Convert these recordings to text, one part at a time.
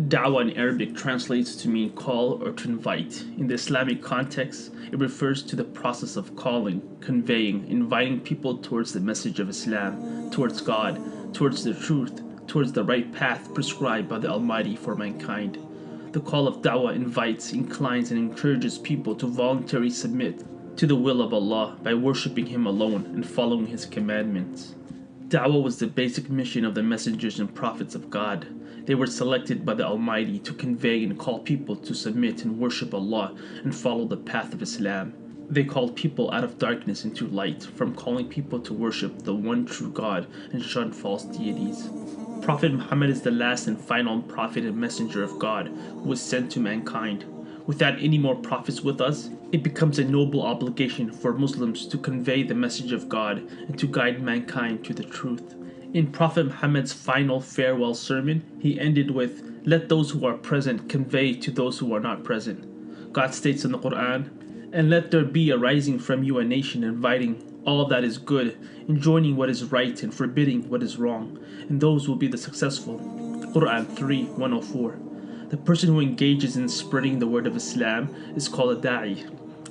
Dawah in Arabic translates to mean call or to invite. In the Islamic context, it refers to the process of calling, conveying, inviting people towards the message of Islam, towards God, towards the truth, towards the right path prescribed by the Almighty for mankind. The call of Dawah invites, inclines, and encourages people to voluntarily submit to the will of Allah by worshipping Him alone and following His commandments. Dawah was the basic mission of the messengers and prophets of God. They were selected by the Almighty to convey and call people to submit and worship Allah and follow the path of Islam. They called people out of darkness into light, from calling people to worship the one true God and shun false deities. Prophet Muhammad is the last and final prophet and messenger of God who was sent to mankind. Without any more prophets with us, it becomes a noble obligation for Muslims to convey the message of God and to guide mankind to the truth. In Prophet Muhammad's final farewell sermon, he ended with, "Let those who are present convey to those who are not present." God states in the Quran, "And let there be arising from you a nation inviting all that is good, enjoining what is right and forbidding what is wrong, and those will be the successful." Quran 3:104. The person who engages in spreading the word of Islam is called a da'i.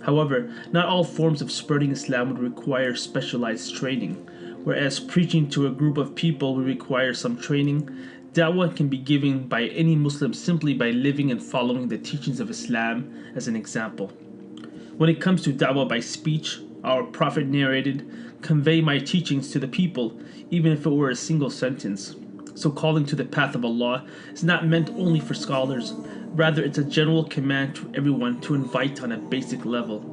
However, not all forms of spreading Islam would require specialized training. Whereas preaching to a group of people will require some training, Dawah can be given by any Muslim simply by living and following the teachings of Islam as an example. When it comes to Dawah by speech, our Prophet narrated, "Convey my teachings to the people, even if it were a single sentence." So calling to the path of Allah is not meant only for scholars, rather it's a general command to everyone to invite on a basic level.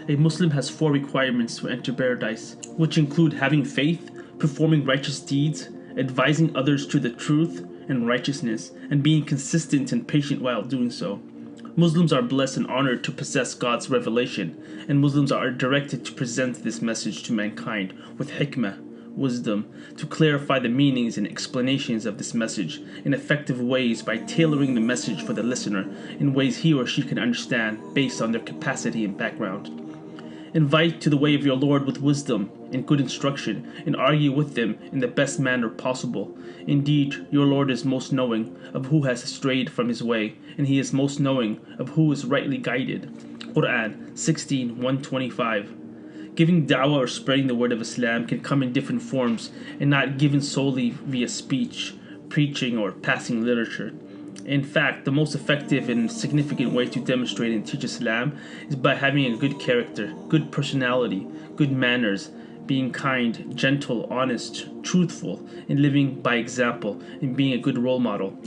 A Muslim has 4 requirements to enter paradise, which include having faith, performing righteous deeds, advising others to the truth and righteousness, and being consistent and patient while doing so. Muslims are blessed and honored to possess God's revelation, and Muslims are directed to present this message to mankind with hikmah, wisdom, to clarify the meanings and explanations of this message in effective ways by tailoring the message for the listener in ways he or she can understand based on their capacity and background. Invite to the way of your Lord with wisdom and good instruction, and argue with them in the best manner possible. Indeed, your Lord is most knowing of who has strayed from his way, and he is most knowing of who is rightly guided. Quran 16:125. Giving da'wah or spreading the word of Islam can come in different forms and not given solely via speech, preaching, or passing literature. In fact, the most effective and significant way to demonstrate and teach Islam is by having a good character, good personality, good manners, being kind, gentle, honest, truthful, and living by example, and being a good role model.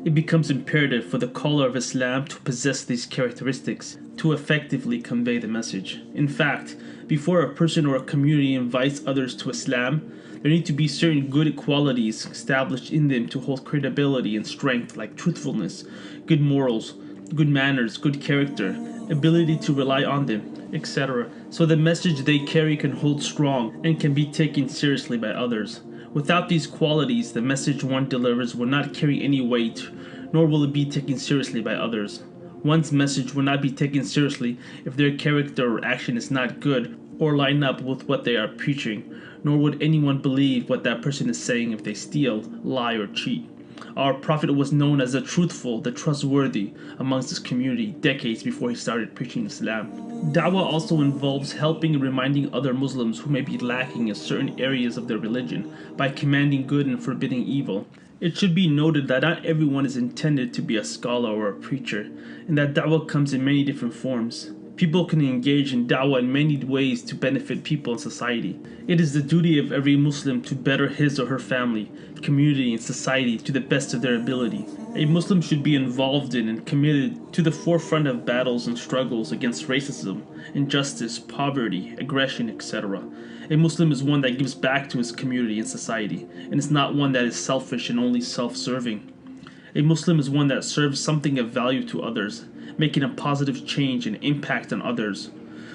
It becomes imperative for the caller of Islam to possess these characteristics to effectively convey the message. In fact, before a person or a community invites others to Islam, there need to be certain good qualities established in them to hold credibility and strength, like truthfulness, good morals, good manners, good character, ability to rely on them, etc., so the message they carry can hold strong and can be taken seriously by others. Without these qualities, the message one delivers will not carry any weight, nor will it be taken seriously by others. One's message will not be taken seriously if their character or action is not good or line up with what they are preaching, nor would anyone believe what that person is saying if they steal, lie, or cheat. Our Prophet was known as the truthful, the trustworthy amongst his community decades before he started preaching Islam. Dawah also involves helping and reminding other Muslims who may be lacking in certain areas of their religion by commanding good and forbidding evil. It should be noted that not everyone is intended to be a scholar or a preacher, and that da'wah comes in many different forms. People can engage in da'wah in many ways to benefit people in society. It is the duty of every Muslim to better his or her family, community, and society to the best of their ability. A Muslim should be involved in and committed to the forefront of battles and struggles against racism, injustice, poverty, aggression, etc. A Muslim is one that gives back to his community and society, and is not one that is selfish and only self-serving. A Muslim is one that serves something of value to others, making a positive change and impact on others.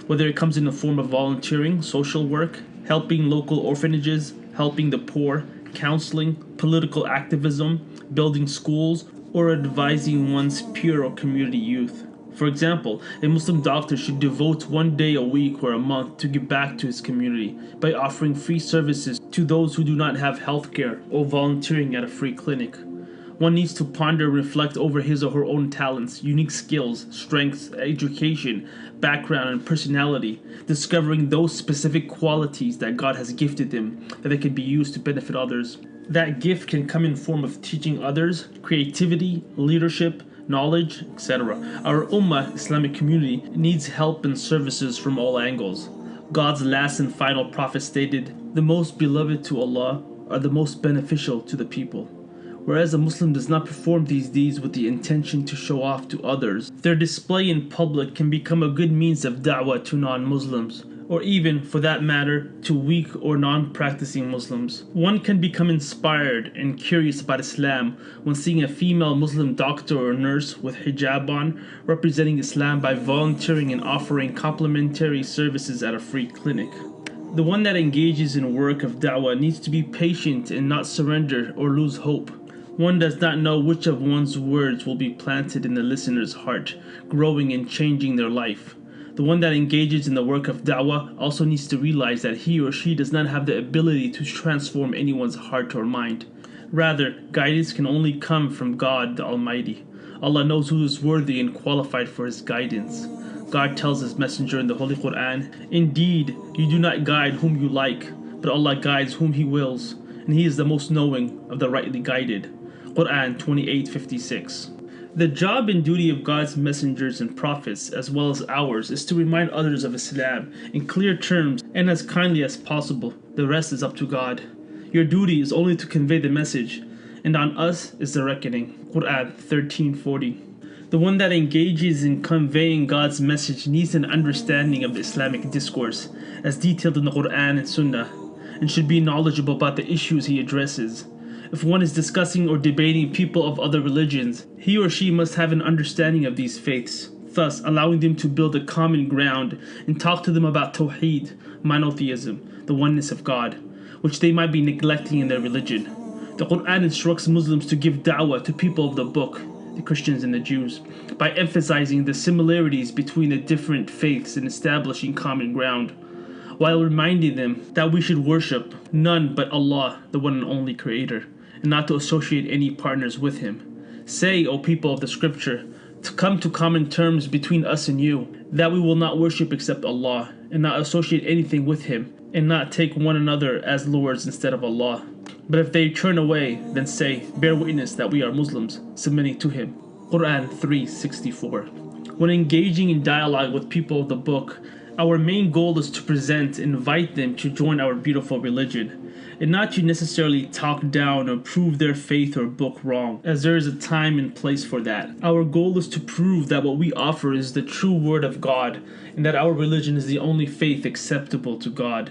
Whether it comes in the form of volunteering, social work, helping local orphanages, helping the poor, counseling, political activism, building schools, or advising one's peer or community youth. For example, a Muslim doctor should devote 1 day a week or a month to give back to his community by offering free services to those who do not have health care or volunteering at a free clinic. One needs to ponder and reflect over his or her own talents, unique skills, strengths, education, background, and personality, discovering those specific qualities that God has gifted them that they can be used to benefit others. That gift can come in form of teaching others, creativity, leadership, knowledge, etc. Our Ummah Islamic community needs help and services from all angles. God's last and final prophet stated, "The most beloved to Allah are the most beneficial to the people." Whereas a Muslim does not perform these deeds with the intention to show off to others, their display in public can become a good means of da'wah to non-Muslims, or even, for that matter, to weak or non-practicing Muslims. One can become inspired and curious about Islam when seeing a female Muslim doctor or nurse with hijab on representing Islam by volunteering and offering complimentary services at a free clinic. The one that engages in work of da'wah needs to be patient and not surrender or lose hope. One does not know which of one's words will be planted in the listener's heart, growing and changing their life. The one that engages in the work of da'wah also needs to realize that he or she does not have the ability to transform anyone's heart or mind. Rather, guidance can only come from God the Almighty. Allah knows who is worthy and qualified for His guidance. God tells His Messenger in the Holy Quran, "Indeed, you do not guide whom you like, but Allah guides whom He wills, and He is the most knowing of the rightly guided." Quran 28:56. The job and duty of God's messengers and prophets, as well as ours, is to remind others of Islam in clear terms and as kindly as possible. The rest is up to God. Your duty is only to convey the message, and on us is the reckoning. Quran 13:40. The one that engages in conveying God's message needs an understanding of the Islamic discourse, as detailed in the Quran and Sunnah, and should be knowledgeable about the issues he addresses. If one is discussing or debating people of other religions, he or she must have an understanding of these faiths, thus allowing them to build a common ground and talk to them about Tawheed, monotheism, the oneness of God, which they might be neglecting in their religion. The Quran instructs Muslims to give da'wah to people of the book, the Christians and the Jews, by emphasizing the similarities between the different faiths and establishing common ground, while reminding them that we should worship none but Allah, the one and only Creator, and not to associate any partners with Him. Say, O people of the Scripture, to come to common terms between us and you, that we will not worship except Allah, and not associate anything with Him, and not take one another as lords instead of Allah. But if they turn away, then say, bear witness that we are Muslims, submitting to Him. Quran 3:64. When engaging in dialogue with people of the book, our main goal is to present and invite them to join our beautiful religion, and not to necessarily talk down or prove their faith or book wrong, as there is a time and place for that. Our goal is to prove that what we offer is the true word of God, and that our religion is the only faith acceptable to God.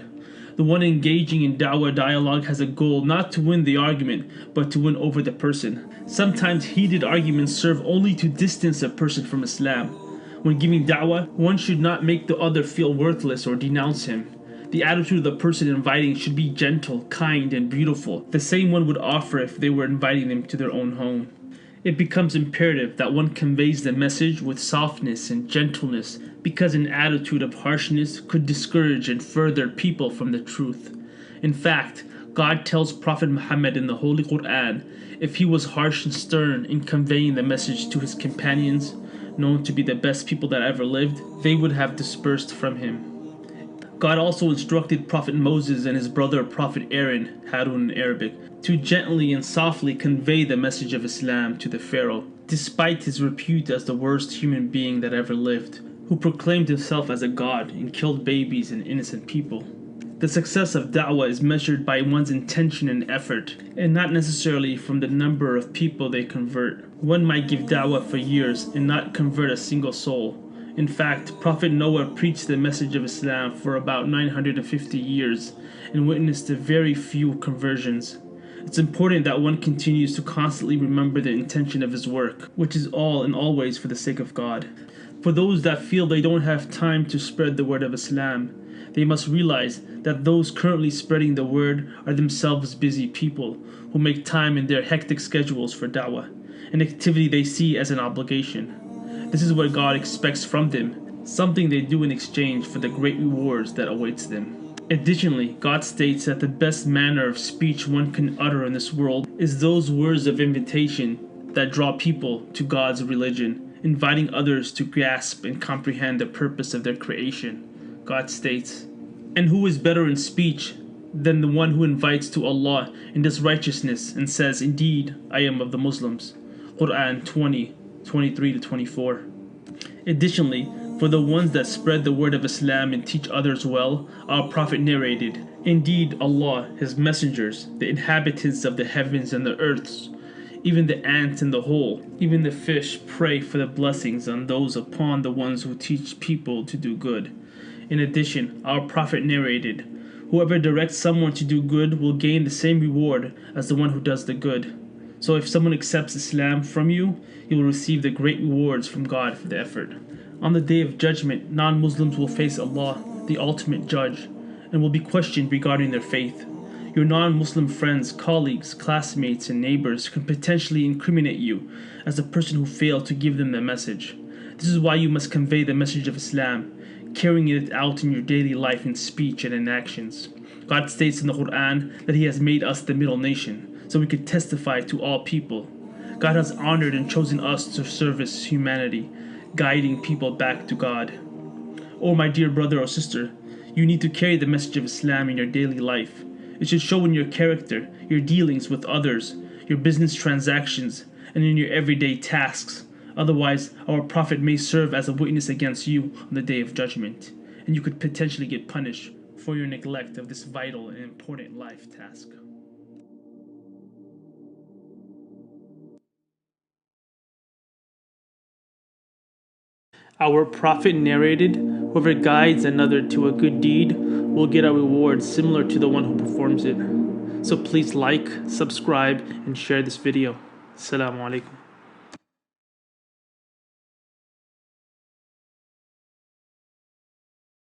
The one engaging in da'wah dialogue has a goal not to win the argument, but to win over the person. Sometimes heated arguments serve only to distance a person from Islam. When giving da'wah, one should not make the other feel worthless or denounce him. The attitude of the person inviting should be gentle, kind, and beautiful, the same one would offer if they were inviting them to their own home. It becomes imperative that one conveys the message with softness and gentleness, because an attitude of harshness could discourage and further people from the truth. In fact, God tells Prophet Muhammad in the Holy Quran, if he was harsh and stern in conveying the message to his companions, known to be the best people that ever lived, they would have dispersed from him. God also instructed Prophet Moses and his brother Prophet Aaron, Harun in Arabic, to gently and softly convey the message of Islam to the Pharaoh, despite his repute as the worst human being that ever lived, who proclaimed himself as a god and killed babies and innocent people. The success of da'wah is measured by one's intention and effort, and not necessarily from the number of people they convert. One might give da'wah for years and not convert a single soul. In fact, Prophet Noah preached the message of Islam for about 950 years and witnessed a very few conversions. It's important that one continues to constantly remember the intention of his work, which is all and always for the sake of God. For those that feel they don't have time to spread the word of Islam, they must realize that those currently spreading the word are themselves busy people who make time in their hectic schedules for da'wah, an activity they see as an obligation. This is what God expects from them, something they do in exchange for the great rewards that awaits them. Additionally, God states that the best manner of speech one can utter in this world is those words of invitation that draw people to God's religion, inviting others to grasp and comprehend the purpose of their creation. God states, "And who is better in speech than the one who invites to Allah and does righteousness and says, 'Indeed, I am of the Muslims'?" Quran 20:23-24. Additionally, for the ones that spread the word of Islam and teach others well, our Prophet narrated, "Indeed, Allah, His messengers, the inhabitants of the heavens and the earths, even the ant and the hole, even the fish pray for the blessings on those upon the ones who teach people to do good." In addition, our Prophet narrated, "Whoever directs someone to do good will gain the same reward as the one who does the good." So if someone accepts Islam from you, you will receive the great rewards from God for the effort. On the Day of Judgment, non-Muslims will face Allah, the ultimate judge, and will be questioned regarding their faith. Your non-Muslim friends, colleagues, classmates, and neighbors can potentially incriminate you as a person who failed to give them the message. This is why you must convey the message of Islam, carrying it out in your daily life in speech and in actions. God states in the Quran that He has made us the middle nation, so we could testify to all people. God has honored and chosen us to service humanity, guiding people back to God. Oh, my dear brother or sister, you need to carry the message of Islam in your daily life. It should show in your character, your dealings with others, your business transactions, and in your everyday tasks. Otherwise, our Prophet may serve as a witness against you on the Day of Judgment, and you could potentially get punished for your neglect of this vital and important life task. Our Prophet narrated, "Whoever guides another to a good deed will get a reward similar to the one who performs it." So please like, subscribe, and share this video. Assalamu alaikum.